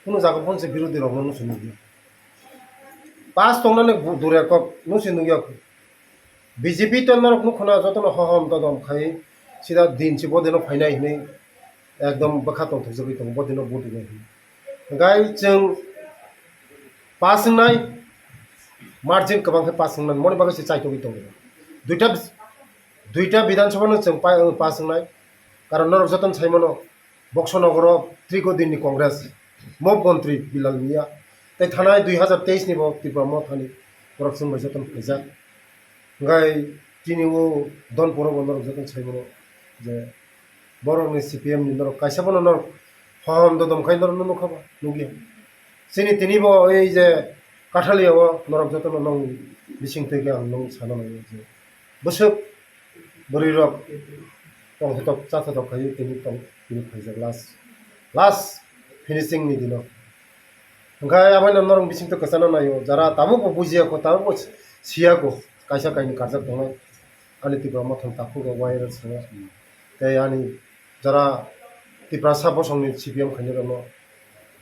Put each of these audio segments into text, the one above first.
কোনো জায়গা পৌঁছে বিরোধী রং নুসুন গিয়া পাঁচ টংনানে দূরে কক নুসুন গিয়া বিজেপি তো নরক মুখনা যত হহম তদম খাই সিধা দিন সে বদিন ফাইনাই হিनै एकदम बखा तंग थजोबै दं बदिनो बदिनो गाय जों पासनाय मार्जिन गोबां पासनाय मनि बागै से चाइटोबै दं दुइटा विधानसभा जों पासनाय कारण नरक जतन साइमनो बक्सनगर त्रिको दिननि कांग्रेस मब मन्त्री बिलाल मिया तै थानाय 2023 नि त्रिपुरा म थानि नरक जों जतन फैजा गाय दिनिउ दनपुर नरक जतन साइमनो जे borong CPM ni norok kaisa bono norok hom do dom khai norok no khaba nugi sini tini bo ei je kathaliya bo norok joto no nong bising tege ang nong sana no je bosok bori rok tong hetok cha cha dok khai tini tong tini khaija last finishing ni dino ngai abai no norok bising to kasana nayo jara tamu bo bujiya ko tamu bo siya ko kaisa kaini karjak dong ani tiba ma thang taku go wire sanga tei ani যারা Tripura সাপসংনি CPM খাইনি রন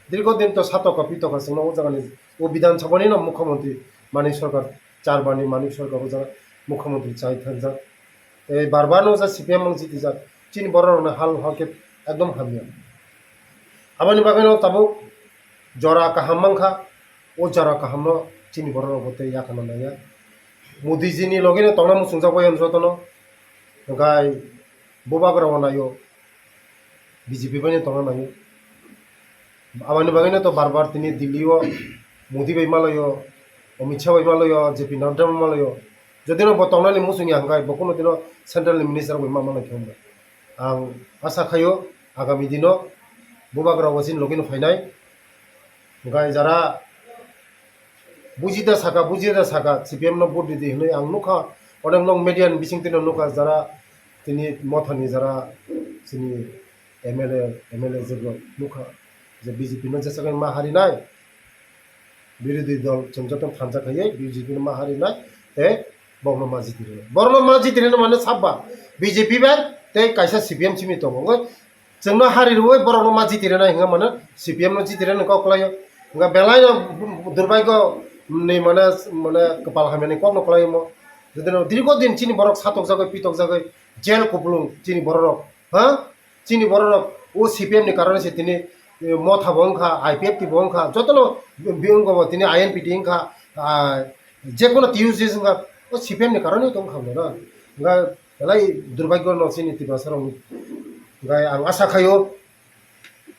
দীর্ঘদিন তো সাতকা পিতকা সিংহ ও জায়গানি ও বিধানসভানি না মুখ্যমন্ত্রী মানিক সরকার চারবানি মানিক সরকার ও জায়গা মুখ্যমন্ত্রী চাই থাকজা এই বারবারও যা সিপিএম জিতি যা চীন বড় হাল হকে একদম হাবিয়া আবানি বাগানো তাবো জরা কাহামাংখা ও জরা কাহামনো চীন বড় হতে ইয়াখানো নাইয়া মোদিজিনি লগেনে তংনা মুসুংজাবো যতন গাই बोबाग्राव नायो बीजेपी बने तंगा नायो आमानि बागैनो तो बार बार तिनी दिल्लीओ मोदी बैमालयो अमित शाह बैमालयो जेपी नड्डा बैमालयो जदिनो बतंगनानि मुसुंनि हांगाय बकुनो दिनो सेंट्रल मिनिस्टार बैमा मालाय खेमबा आं आशा खायो आगामी दिनो बोबाग्राव वासिन लगिनो फाइनाय गाय जारा बुजिदा साका सीपीएम नो भोट दिदि हनै आं नुखा अनेक नं मिडियान बिसिंतिनो नुखा जारा তিনি মথানি যারা তিনি এমএলএ যেগুলো নুখা যে বিজেপি নো যেসাকে মাহারি নাই বিরোধী দল जों যতন থানজা খাইয়ে বিজেপি নো মাহারি নাই তে বর্ণমা জিতিরে মানে সাববা বিজেপি বা তে কাইসা সিপিএম সিমি তো গো जोंनो हारिरुय बर्णमा जितिरे নাই हिंगा মানে সিপিএম नो जितिरे न कक्लायो हिंगा बेलाय दुर्भाग्य नै মানে कपाल हामेनि कम नकलायो जदिनो दीर्घदिन चिनी बरक सातक जागै पितक जागै जेल कुपलुं चिनी बरक हाँ चिनी बरक ओ सीपीएम नि कारण से तिनी मथा बंखा आईपीएफ टी बंखा जतनो बिंगो तिनी आईएनपीटी इंखा जे कोनो टीयूसी संगा ओ सीपीएम नि कारण तो खामनो ना गा लाई दुर्भाग्य न चिनी तिबा सरं गाय आं आशा खायो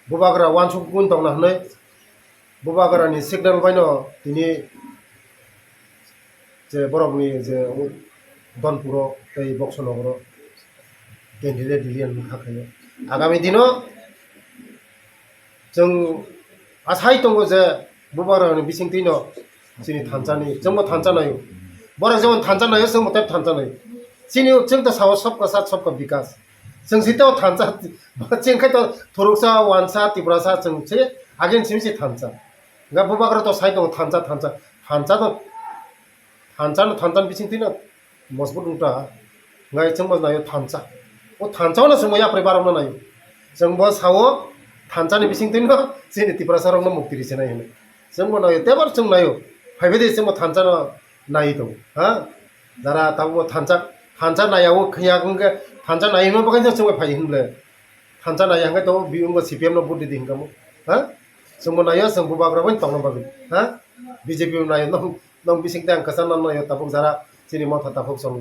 बुबाग्रा वानसुक गुन तंना हनै बुबाग्रानि सिगनेल बायनो तिनी जे बरकनि जे दनपुर এই बक्सनगर कैंडिडेट दिलियन खाखायो आगामी दिनो जों आसाय दङ जे बुबारानि बिसिंतिनो जोंनि थानजानि जोंबो थानजानाय बरक जों थानजानाय जोंबो टाइप थानजानाय जोंनि जों दा साव सबका साथ सबका विकास जों सितो थानजा जोंखाय तो थरुकसा वानसा तिब्रासा जों से आगेन सिमसे थानजा गा बुबाग्रा तो साइ दङ थानजा थानजान बिसिंतिनो मजबुत उल्टा गाय जोंबो नायो थानजा ओ थानजावनो जों याप्रे बारावनो नायो जोंबो सावो थानजानि बिसिंतिनो जोंनि त्रिपुरा सारावनो मुक्ति रिसेनाय होनो जोंबो नायो तेबार जों नायो फाइबेदे जोंबो थानजानो नायो दं हा जारा ताबो थानजा नायाव खैया गंगे थानजा नायनो बगाय जों फाइ होनले थानजा नाया हंगे तो बिउंगो सीपीएम नो बुद्धि दिंगामो हा जोंबो नायो जों बुबाग्राबो तंनो बागै हा बीजेपी नायो नं बिसिंते आं कसान नायो ताबो जारा चिनी मथा ताफक सं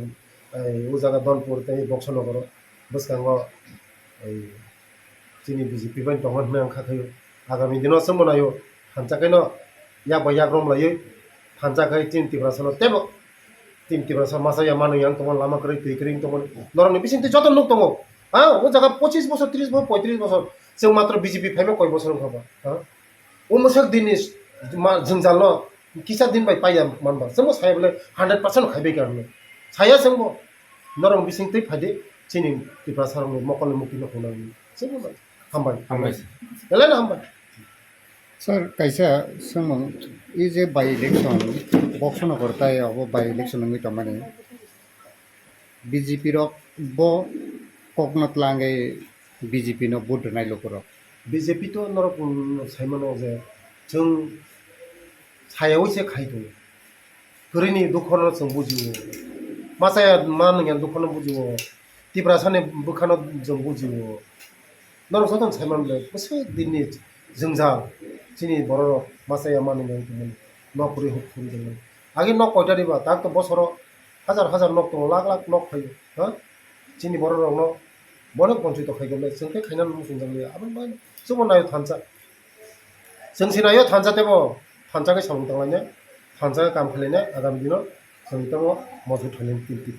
उ जागा दनपुर तै बक्सनगर बसकांगो चिनी बीजेपी बाय दंगन होनना आं खाखायो आगामी दिनाव सोमोनायो थानजाखैनो या बयाग्रम लायो थानजाखै तीन तिब्रासनो तेबो तीन तिब्रासा मासाया मानैयां तमन लामा करै तैकरिं तमन नरनि बिसिंते जतन लोक दङ हा उ जागा 25 बছর 30 बছর 35 बছर जों मात्र बीजेपी फाइमे कय बছर खाबा हा उ मसक दिनि जों जानो किसा दिन बाय पाया मानबा जों सायबले 100% खाइबे गारनो साया जों नरम बिसिंते फादे चिनि त्रिपुरा सारंनि मकल मुक्ति न होनाय जों हामबाय एलाय ना हामबाय सर कैसा समं ई जे बाय इलेक्शन बक्सनगर ताय अब बाय इलेक्शन नङै त माने बीजेपी रो बो कोकनत लांगे बीजेपी नो भोट नाय लोकर बीजेपी तो नरक साइमनो जे जों सायाव एसे खायदों गोरिनि दुखनो जों बुजियो मासाया मा नोंया दुखनो बुजियो तिब्रासानि बुखानो जों बुजियो नरक सतन सायमानले बोसो दिननि जोंजा जोंनि बर' मासाया मा नोंया न'खरि हुखुमदोंमोन आगे न'क कयटारिबा दाग तो बसर हाजार हाजार न'क दङ लाख लाख न'क फायो हा जोंनि बर' रावनो बनो बन्थित खायगोनले जोंखे खायनानै मुसुंजांले आबो मा जों नायो थानसा जोंसि नायो थानसा तेबो थानसाखै सामु थांलायनो थानसाखै काम खालायनो आगामी दिनाव जों बिथाङा मजबुत थानायनि तिल तिल